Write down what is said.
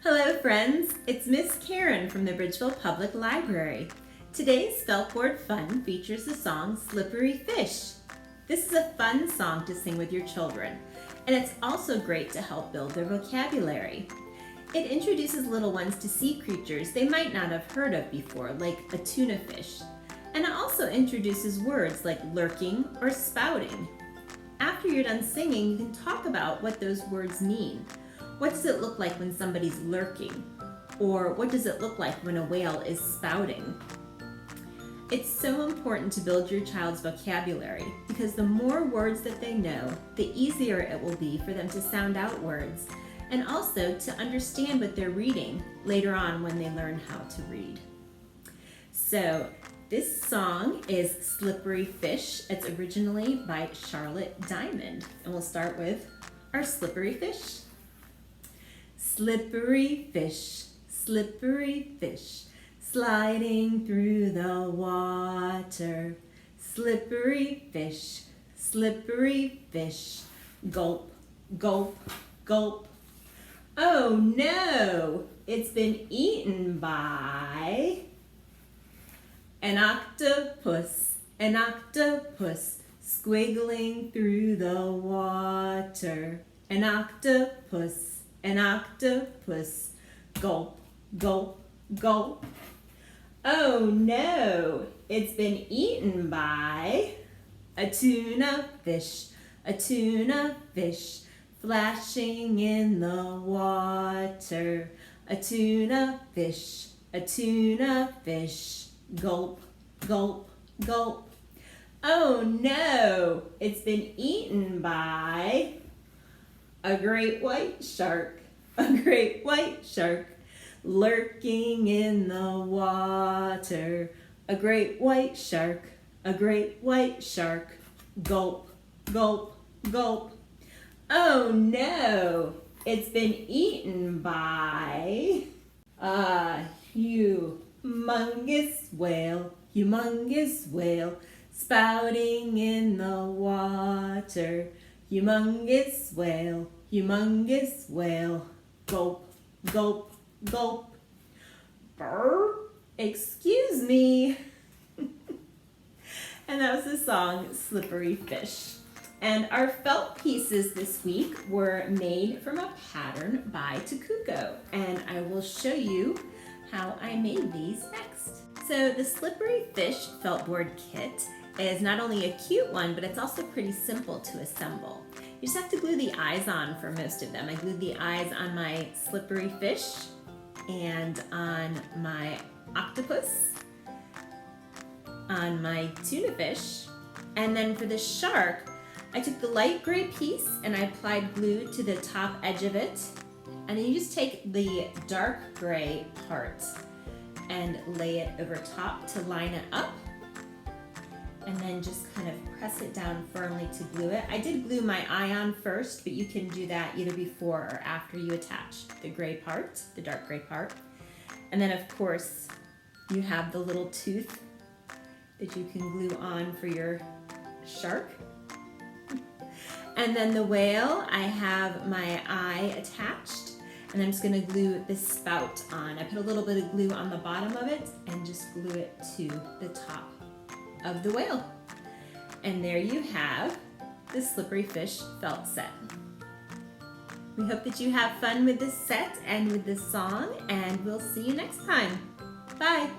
Hello friends, it's Miss Karen from the Bridgeville Public Library. Today's Speltboard Fun features the song Slippery Fish. This is a fun song to sing with your children, and it's also great to help build their vocabulary. It introduces little ones to sea creatures they might not have heard of before, like a tuna fish, and it also introduces words like lurking or spouting. After you're done singing, you can talk about what those words mean. What does it look like when somebody's lurking? Or what does it look like when a whale is spouting? It's so important to build your child's vocabulary because the more words that they know, the easier it will be for them to sound out words and also to understand what they're reading later on when they learn how to read. So this song is Slippery Fish. It's originally by Charlotte Diamond. And we'll start with our slippery fish. Slippery fish, sliding through the water. Slippery fish, gulp, gulp, gulp. Oh no, it's been eaten by an octopus, squiggling through the water. An octopus, gulp, gulp, gulp. Oh no, it's been eaten by a tuna fish, flashing in the water. A tuna fish, gulp, gulp, gulp. Oh no, it's been eaten by a great white shark, lurking in the water. A great white shark, gulp, gulp, gulp. Oh no, it's been eaten by a humongous whale, spouting in the water. Humongous whale, gulp, gulp, gulp. Brr, excuse me. And that was the song Slippery Fish. And our felt pieces this week were made from a pattern by Takuko. And I will show you how I made these next. So the Slippery Fish felt board kit is not only a cute one, but it's also pretty simple to assemble. You just have to glue the eyes on for most of them. I glued the eyes on my slippery fish and on my octopus, on my tuna fish, and then for the shark, I took the light gray piece and I applied glue to the top edge of it, and then you just take the dark gray part and lay it over top to line it up, and then just kind of press it down firmly to glue it. I did glue my eye on first, but you can do that either before or after you attach the gray part, the dark gray part. And then of course, you have the little tooth that you can glue on for your shark. And then the whale, I have my eye attached, and I'm just gonna glue the spout on. I put a little bit of glue on the bottom of it and just glue it to the top of the whale. And there you have the Slippery Fish felt set. We hope that you have fun with this set and with this song, and we'll see you next time. Bye.